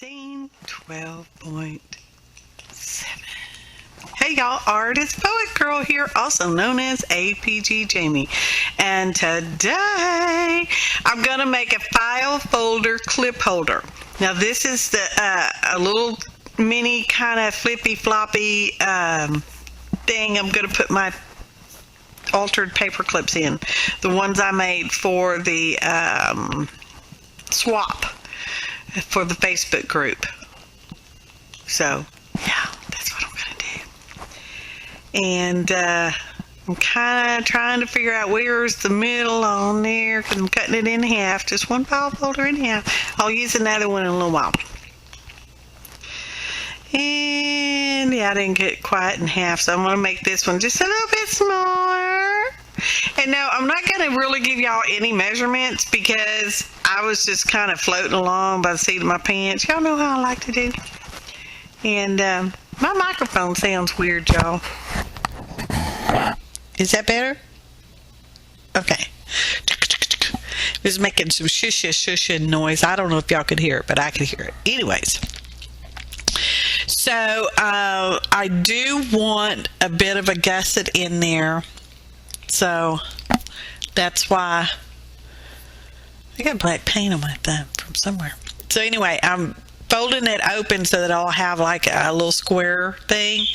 scene 12.7. Hey y'all, artist poet girl here, also known as APGJamie, and today I'm gonna make a file folder clip holder. Now this is the a little mini kind of flippy floppy thing I'm gonna put my altered paper clips in, the ones I made for the swap for the Facebook group. So yeah, that's what I'm gonna do. And I'm kind of trying to figure out where's the middle on there, because I'm cutting it in half, just one file folder in half. I'll use another one in a little while. And yeah, I didn't get quite in half, so I'm going to make this one just a little bit smaller. And no, I'm not going to really give y'all any measurements because I was just kind of floating along by the seat of my pants. Y'all know how I like to do. And my microphone sounds weird, y'all. Is that better? Okay. It was making some shush noise. I don't know if y'all could hear it, but I could hear it. Anyways. So I do want a bit of a gusset in there. So that's why I got black paint on my thumb from somewhere. So anyway, I'm folding it open so that I'll have like a little square thing.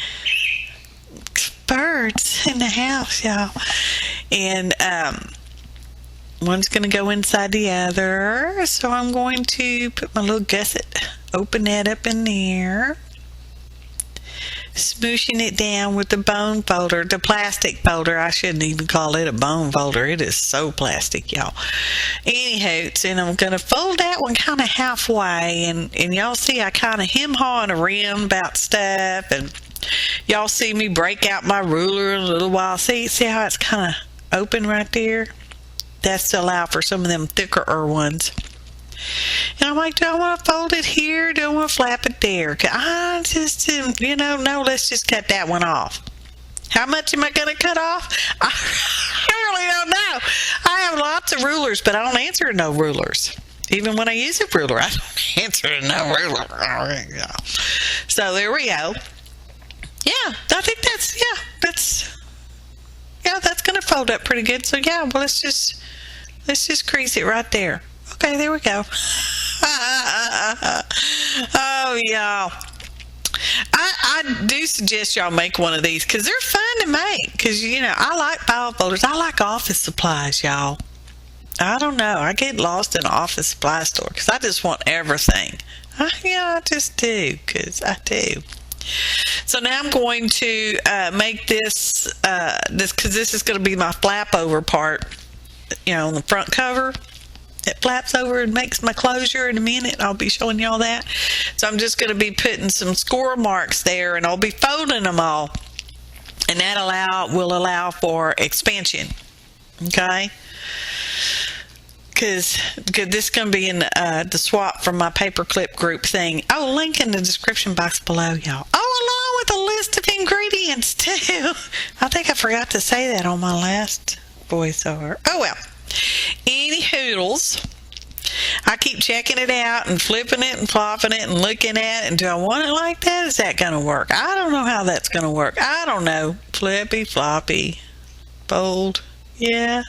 Birds in the house, y'all. And one's going to go inside the other. So I'm going to put my little gusset, open that up in there. Smooshing it down with the bone folder, the plastic folder. I shouldn't even call it a bone folder. It is so plastic, y'all. Anywho, and I'm going to fold that one kind of halfway. And y'all see I kind of hem-hawing around about stuff. And y'all see me break out my ruler in a little while. See how it's kind of open right there? That's to allow for some of them thicker ones. And I'm like, do I want to fold it here? Do I want to flap it there? I just, no, let's just cut that one off. How much am I going to cut off? I really don't know. I have lots of rulers, but I don't answer no rulers. Even when I use a ruler, I don't answer no ruler. So there we go. Yeah, I think that's going to fold up pretty good. So yeah, well, let's just crease it right there. Okay, there we go. Oh, y'all. I do suggest y'all make one of these because they're fun to make. Because, I like file folders. I like office supplies, y'all. I don't know. I get lost in an office supply store because I just want everything. I just do because I do. So now I'm going to make this because this is going to be my flap over part, on the front cover. It flaps over and makes my closure in a minute. I'll be showing y'all that. So I'm just going to be putting some score marks there, and I'll be folding them all. And that will allow for expansion. Okay? Because this is going to be in the swap from my paperclip group thing. Oh, link in the description box below, y'all. Oh, along with a list of ingredients, too. I think I forgot to say that on my last voiceover. Oh, well. Any hoodles, I keep checking it out and flipping it and flopping it and looking at it. And do I want it like that? Is that going to work? I don't know how that's going to work. I don't know. Flippy, floppy, fold. Yeah.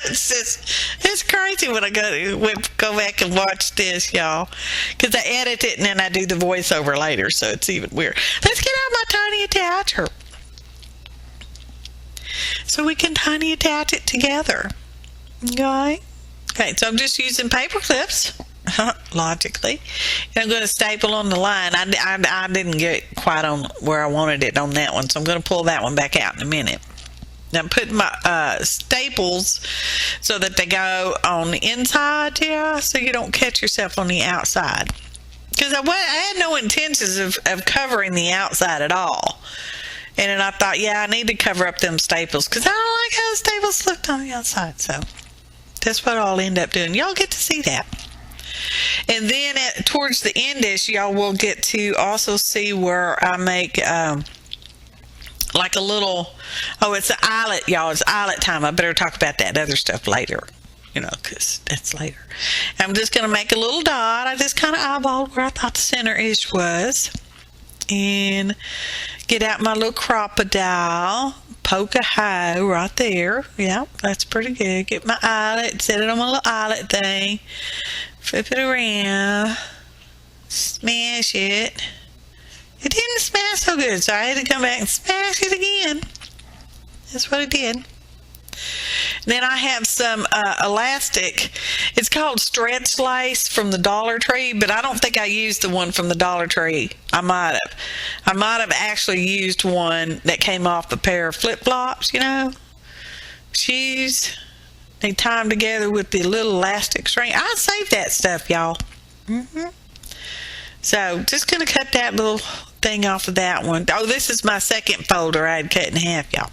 It's crazy when I go back and watch this, y'all. Because I edit it and then I do the voiceover later. So it's even weird. Let's get out my tiny attacher. So we can tiny attach it together. Okay, so I'm just using paper clips, logically. And I'm going to staple on the line. I didn't get quite on where I wanted it on that one, so I'm going to pull that one back out in a minute. Now I'm putting my staples so that they go on the inside, so you don't catch yourself on the outside. Because I had no intentions of covering the outside at all. And then I thought, I need to cover up them staples because I don't like how the staples looked on the outside. So that's what I'll end up doing. Y'all get to see that. And then towards the end-ish, y'all will get to also see where I make like a little, it's an eyelet, y'all. It's eyelet time. I better talk about that other stuff later. you know, because that's later. I'm just going to make a little dot. I just kind of eyeballed where I thought the center-ish was. And get out my little crocodile, poke a hole right there. Yeah, that's pretty good. Get my eyelet, set it on my little eyelet thing, flip it around, smash it. It didn't smash so good, so I had to come back and smash it again. That's what it did. Then I have some elastic. It's called stretch lace from the Dollar Tree, but I don't think I used the one from the Dollar Tree. I might have actually used one that came off a pair of flip-flops, you know, shoes. They tie them together with the little elastic string. I saved that stuff, y'all. So just going to cut that little thing off of that one. Oh, this is my second folder I had cut in half, y'all.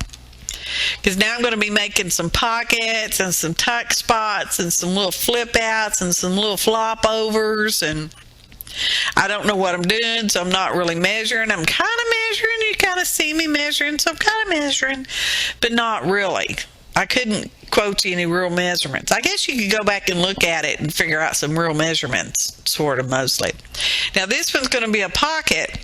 Because now I'm going to be making some pockets and some tuck spots and some little flip outs and some little flop overs, and I don't know what I'm doing, so I'm not really measuring. I'm kind of measuring. You kind of see me measuring, so I'm kind of measuring, but not really. I couldn't quote you any real measurements. I guess you could go back and look at it and figure out some real measurements, sort of, mostly. Now this one's going to be a pocket,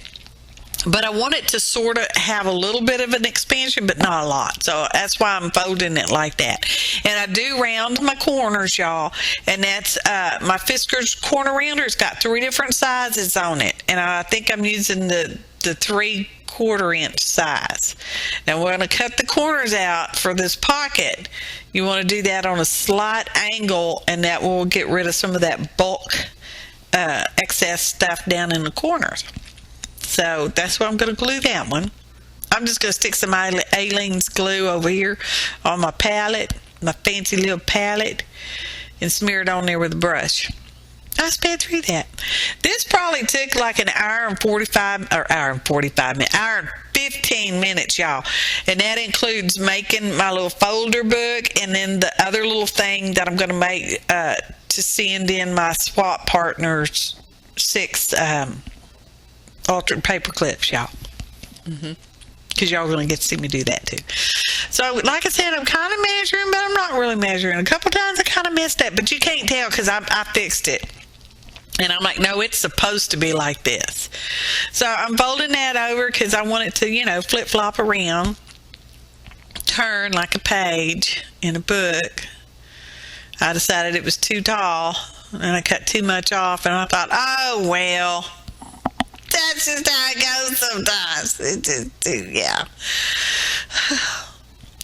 but I want it to sort of have a little bit of an expansion, but not a lot. So that's why I'm folding it like that. And I do round my corners, y'all. And that's my Fiskars corner rounder. It's got 3 different sizes on it. And I think I'm using the 3/4 inch size. Now we're going to cut the corners out for this pocket. You want to do that on a slight angle, and that will get rid of some of that bulk excess stuff down in the corners. So that's why I'm going to glue that one. I'm just going to stick some Aleene's glue over here on my palette, my fancy little palette, and smear it on there with a brush. I sped through that. This probably took like an hour and 15 minutes, y'all. And that includes making my little folder book and then the other little thing that I'm going to make to send in my swap partners 6 altered paper clips, y'all. Because y'all are going to get to see me do that too. So like I said, I'm kind of measuring, but I'm not really measuring. A couple times I kind of messed up, but you can't tell because I fixed it. And I'm like, no, it's supposed to be like this. So I'm folding that over because I want it to, you know, flip-flop around, turn like a page in a book. I decided it was too tall and I cut too much off, and I thought, oh well, that's just how it goes sometimes. It just, yeah.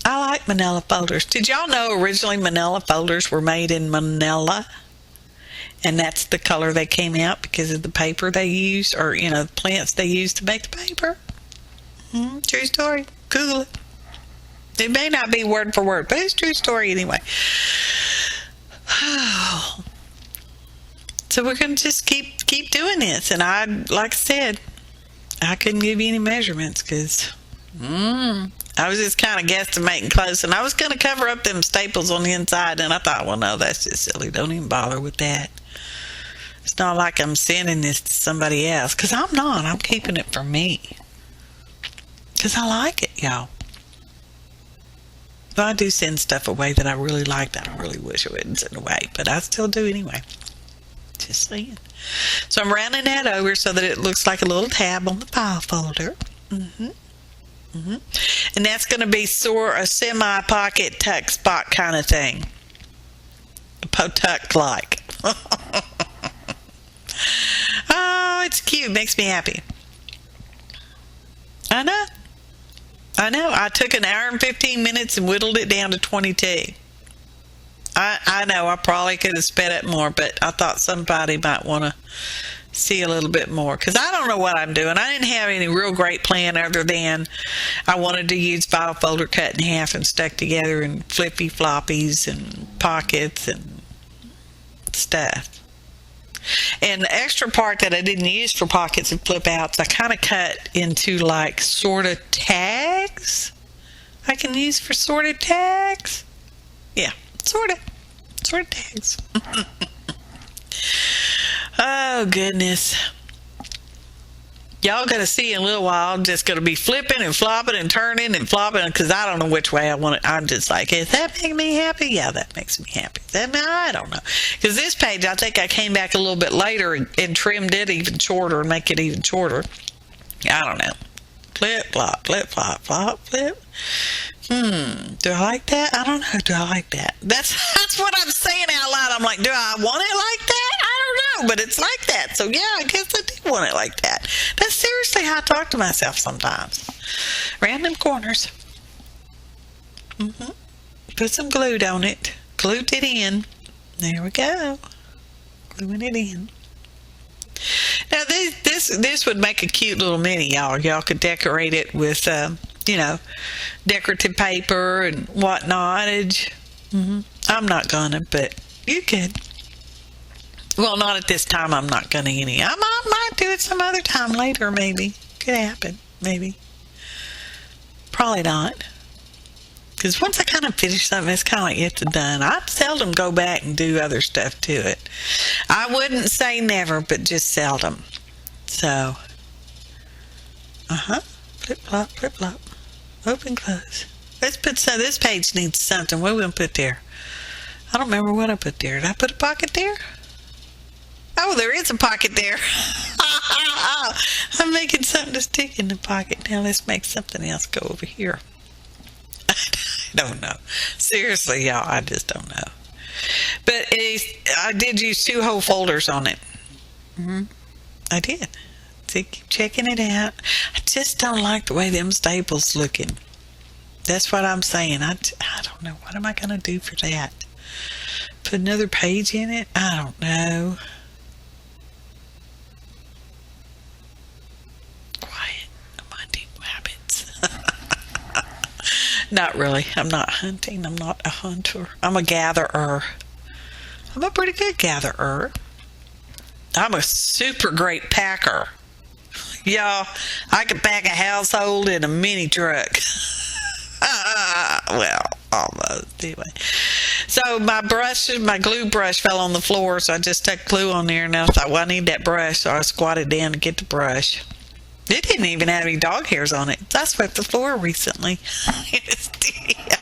I like manila folders. Did y'all know originally manila folders were made in Manila? And that's the color they came out because of the paper they used, or, you know, the plants they used to make the paper. True story. Google it. It may not be word for word, but it's true story anyway. So we're going to just keep doing this. And I, like I said, I couldn't give you any measurements because I was just kind of guesstimating close. And I was going to cover up them staples on the inside. And I thought, well, no, that's just silly. Don't even bother with that. It's not like I'm sending this to somebody else. Because I'm not. I'm keeping it for me. Because I like it, y'all. But I do send stuff away that I really like that I really wish I wouldn't send away. But I still do anyway. Just saying. So I'm rounding that over so that it looks like a little tab on the file folder. And that's going to be sort of a semi-pocket tuck spot kind of thing. A tuck like. Oh, it's cute. Makes me happy. I know. I took an hour and 15 minutes and whittled it down to 22. I know I probably could have sped it more, but I thought somebody might want to see a little bit more because I don't know what I'm doing. I didn't have any real great plan other than I wanted to use file folder cut in half and stuck together and flippy floppies and pockets and stuff. And the extra part that I didn't use for pockets and flip outs, I kind of cut into like sort of tags I can use for sort of tags. Yeah, sort of tags. Oh, goodness. Y'all gonna see in a little while. I'm just gonna be flipping and flopping and turning and flopping because I don't know which way I want it. I'm just like, is that making me happy? Yeah, that makes me happy. Then I don't know. Because this page, I think I came back a little bit later and trimmed it even shorter and make it even shorter. I don't know. Flip, flop, flip. Do I like that? I don't know. Do I like that? That's what I'm saying out loud. I'm like, do I want it like that? I don't know, but it's like that. So yeah, I guess I do want it like that. That's seriously how I talk to myself sometimes. Random corners. Put some glue on it. Glued it in. There we go. Gluing it in. Now this would make a cute little mini, y'all. Y'all could decorate it with decorative paper and whatnot. I'm not gonna, but you could. Well, not at this time. I'm not gonna any. I might do it some other time later. Maybe could happen. Maybe. Probably not. Because once I kind of finish something, it's kind of like it's done. I seldom go back and do other stuff to it. I wouldn't say never, but just seldom. So, flip flop, open, close. Let's put some. This page needs something. What are we gonna put there? I don't remember what I put there. Did I put a pocket there? Oh, there is a pocket there. I'm making something to stick in the pocket. Now let's make something else go over here. I don't know. Seriously, y'all, I just don't know. But I did use 2 whole folders on it. I did. So keep checking it out. I just don't like the way them staples looking. That's what I'm saying. I don't know. What am I going to do for that? Put another page in it? I don't know. Quiet. I'm hunting rabbits. Not really. I'm not hunting. I'm not a hunter. I'm a gatherer. I'm a pretty good gatherer. I'm a super great packer. Y'all, I could pack a household in a mini truck. Well, almost. Anyway. So my glue brush fell on the floor, so I just stuck glue on there, and I thought, well, I need that brush, so I squatted down to get the brush. It didn't even have any dog hairs on it. I swept the floor recently in the studio.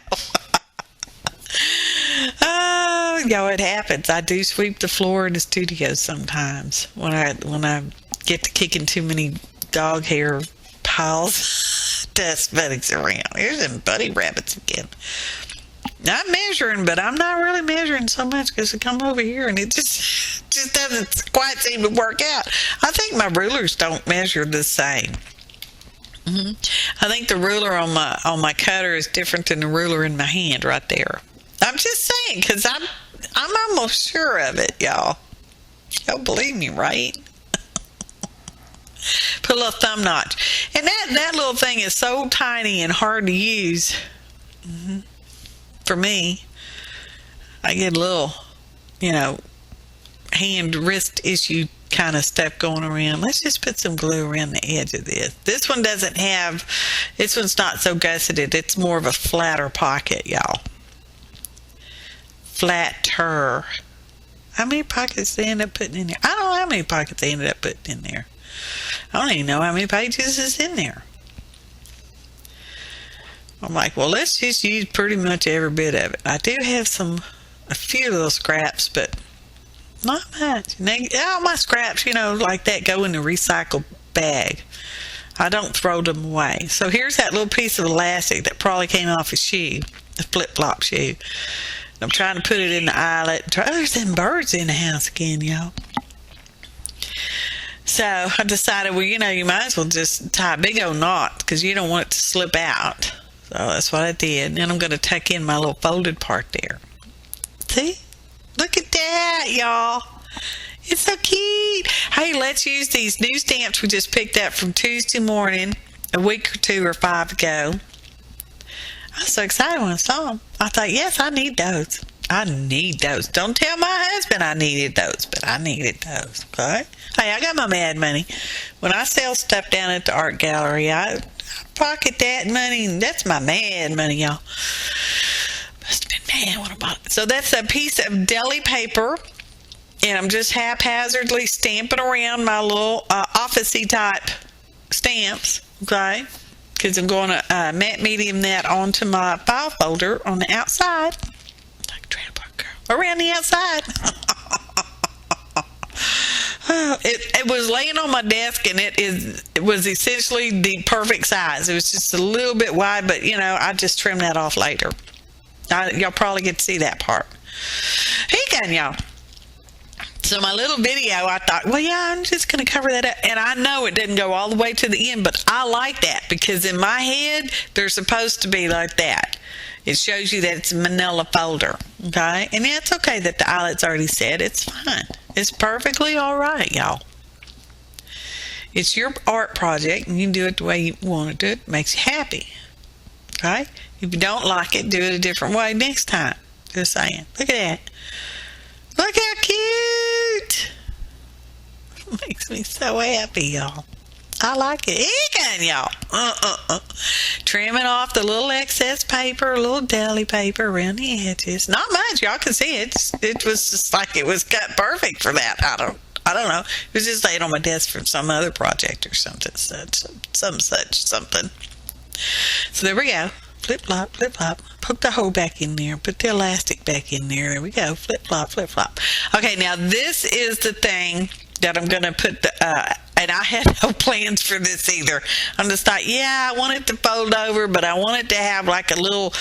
Oh, y'all, it happens. I do sweep the floor in the studio sometimes when I get to kicking too many dog hair piles, dust bunnies around. Here's them bunny rabbits again. I'm measuring, but I'm not really measuring so much because I come over here and it just doesn't quite seem to work out. I think my rulers don't measure the same. I think the ruler on my cutter is different than the ruler in my hand right there. I'm just saying because I'm almost sure of it, y'all. Y'all believe me, right? Put a little thumb notch, and that little thing is so tiny and hard to use. For me, I get a little, hand wrist issue kind of stuff going around. Let's just put some glue around the edge of this. This one doesn't have, this one's not so gusseted. It's more of a flatter pocket, y'all. Flatter. How many pockets they end up putting in there? I don't know how many pockets they ended up putting in there. I don't even know how many pages is in there. I'm like, well, let's just use pretty much every bit of it. I do have a few little scraps, but not much. All my scraps, like that, go in the recycle bag. I don't throw them away. So here's that little piece of elastic that probably came off a shoe, a flip-flop shoe. I'm trying to put it in the eyelet. There's them birds in the house again, y'all. So I decided, well, you might as well just tie a big old knot because you don't want it to slip out. So that's what I did. And then I'm going to tuck in my little folded part there. See? Look at that, y'all. It's so cute. Hey, let's use these new stamps we just picked up from Tuesday morning, a week or 2 or 5 ago. I was so excited when I saw them. I thought, yes, I need those. I need those. Don't tell my husband I needed those, but I needed those, okay? Hey, I got my mad money. When I sell stuff down at the art gallery, I pocket that money, and that's my mad money, y'all. Must have been mad when I bought it. So that's a piece of deli paper, and I'm just haphazardly stamping around my little office-y type stamps, okay? Because I'm going to matte medium that onto my file folder on the outside. Like a trailer park girl. Around the outside. It was laying on my desk, and it was essentially the perfect size. It was just a little bit wide, but you know, I just trimmed that off later. Y'all probably get to see that part. Here you go, y'all. So my little video, I thought, well, yeah, I'm just going to cover that up. And I know it didn't go all the way to the end, but I like that because in my head, they're supposed to be like that. It shows you that it's a manila folder, okay? And it's okay that the eyelet's already set. It's fine. It's perfectly all right, y'all. It's your art project, and you can do it the way you want to do it. It makes you happy, okay? If you don't like it, do it a different way next time. Just saying. Look at that. Look how cute. It makes me so happy, y'all. I like it. Again, y'all. Trimming off the little excess paper, a little deli paper around the edges. Not much. Y'all can see it. It was just like it was cut perfect for that. I don't know. It was just laying on my desk for some other project or something. Something. So there we go. Flip flop, flip flop. Poke the hole back in there. Put the elastic back in there. There we go. Flip flop, flip flop. Okay, now this is the thing that I'm gonna put the and I had no plans for this either. I'm just like, yeah, I want it to fold over, but I want it to have like a little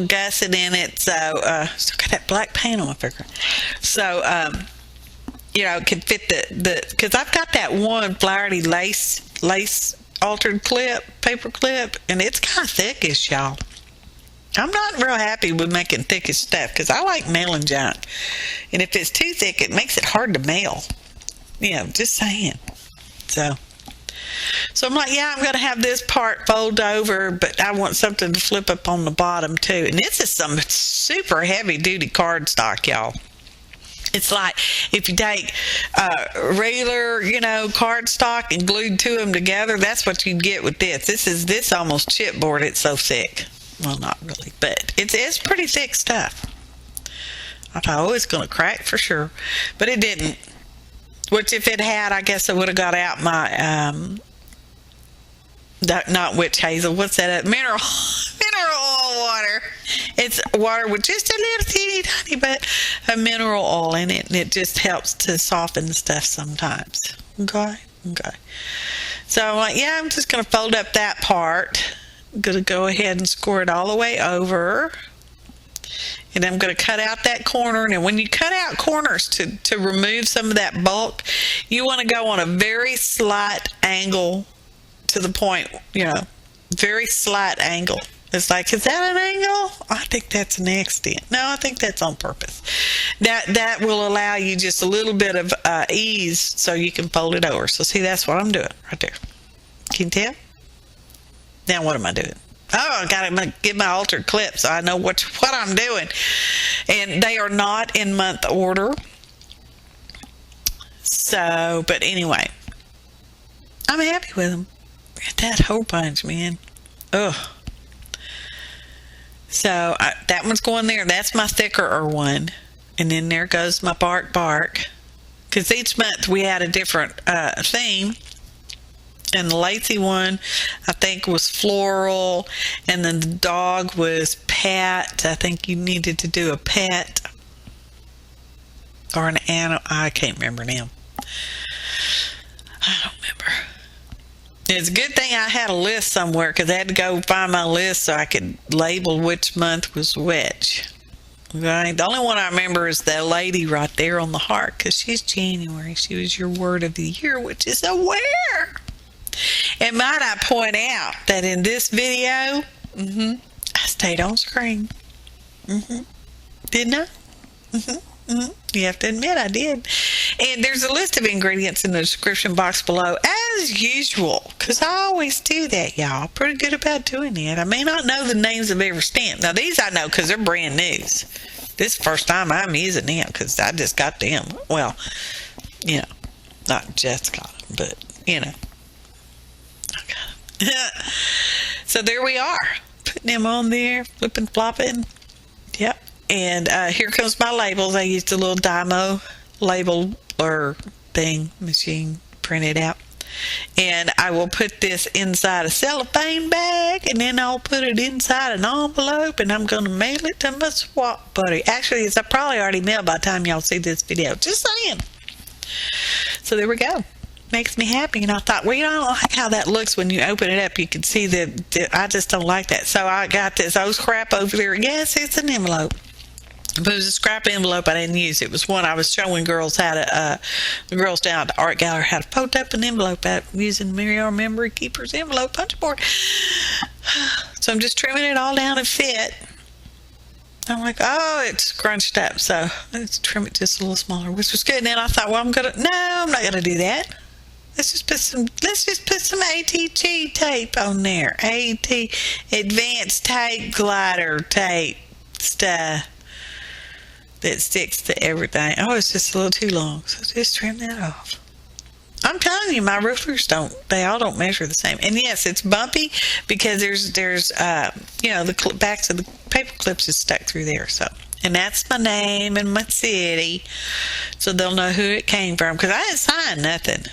gusset in it. So still got that black paint on my finger. So you know, it could fit the because I've got that one flowery lace altered paper clip, and it's kind of thickish, y'all. I'm not real happy with making thickish stuff because I like mailing junk, and if it's too thick, it makes it hard to mail. You know, just saying. So I'm like, yeah, I'm going to have this part fold over, but I want something to flip up on the bottom too. And this is some super heavy duty cardstock, y'all. It's like if you take regular, you know, cardstock and glued to them together, that's what you get with this. This almost chipboard. It's so thick. Well, not really, but it's pretty thick stuff. I thought, oh, it's going to crack for sure, but it didn't. Which if it had, I guess I would have got out my, not witch hazel, what's that? Mineral oil water. It's water with just a little teeny tiny bit of mineral oil in it, and it just helps to soften the stuff sometimes. Okay. So I'm like, yeah, I'm just going to fold up that part. I'm going to go ahead and score it all the way over. And I'm going to cut out that corner. And when you cut out corners to remove some of that bulk, you want to go on a very slight angle to the point, you know, very slight angle. It's like, is that an angle? I think that's an accident. No, I think that's on purpose. That will allow you just a little bit of ease so you can fold it over. So see, that's what I'm doing right there. Can you tell? Now what am I doing? Oh, I got to get my altered clip so I know what I'm doing. And they are not in month order. So, but anyway, I'm happy with them. That hole punch, man. Ugh. So that one's going there. That's my thicker one. And then there goes my bark. Because each month we had a different theme. And the lacy one, I think, was floral. And then the dog was pet. I think you needed to do a pet. Or an animal. I can't remember now. I don't remember. It's a good thing I had a list somewhere because I had to go find my list so I could label which month was which. Okay? The only one I remember is that lady right there on the heart because she's January. She was your word of the year, which is aware. And might I point out that in this video, I stayed on screen. Didn't I? You have to admit I did. And there's a list of ingredients in the description box below, as usual, because I always do that, y'all. Pretty good about doing that. I may not know the names of every stamp. Now, these I know because they're brand new. This is the first time I'm using them because I just got them. Well, you know, not just got them, but, you know. So there we are, putting them on there, flipping, flopping. Yep. And here comes my labels. I used a little dymo label or thing machine, print it out. And I will put this inside a cellophane bag, and then I'll put it inside an envelope, and I'm going to mail it to my swap buddy. Actually, it's probably already mailed by the time y'all see this video. Just saying. So there we go. Makes me happy. And I thought, well, I don't like how that looks when you open it up. You can see that I just don't like that. So I got this old scrap over there. Yes, it's an envelope. But it was a scrap envelope I didn't use. It was one I was showing girls how to, the girls down at the art gallery how to fold up an envelope out using Muriel Memory Keeper's envelope punch board. So I'm just trimming it all down to fit. I'm like, oh, it's scrunched up. So let's trim it just a little smaller, which was good. And then I thought, well, I'm not gonna do that. Let's just put some ATG tape on there. Advanced tape glider tape stuff that sticks to everything. Oh, it's just a little too long, so just trim that off. I'm telling you, my roofers they all don't measure the same. And yes, it's bumpy because there's the backs of the paper clips is stuck through there. So, and that's my name and my city, so they'll know who it came from, because I didn't sign nothing.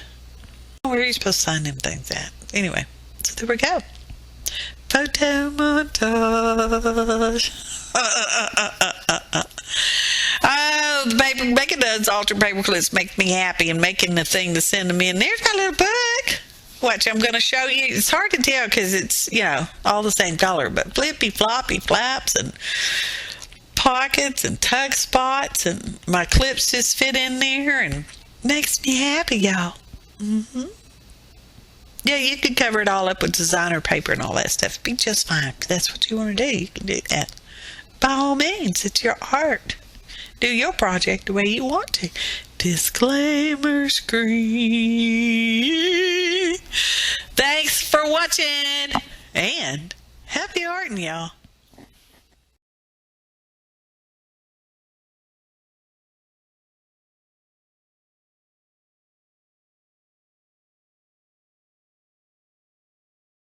Where are you supposed to sign them things at? Anyway, so there we go. Photo montage. Oh, making those altered paper clips makes me happy, and making the thing to send them in. There's my little book. Watch, I'm going to show you. It's hard to tell because it's, all the same color, but flippy floppy flaps and pockets and tug spots, and my clips just fit in there, and makes me happy, y'all. Yeah, you can cover it all up with designer paper and all that stuff. It'd be just fine. If that's what you want to do, you can do that. By all means, it's your art. Do your project the way you want to. Disclaimer screen. Thanks for watching, and happy arting, y'all.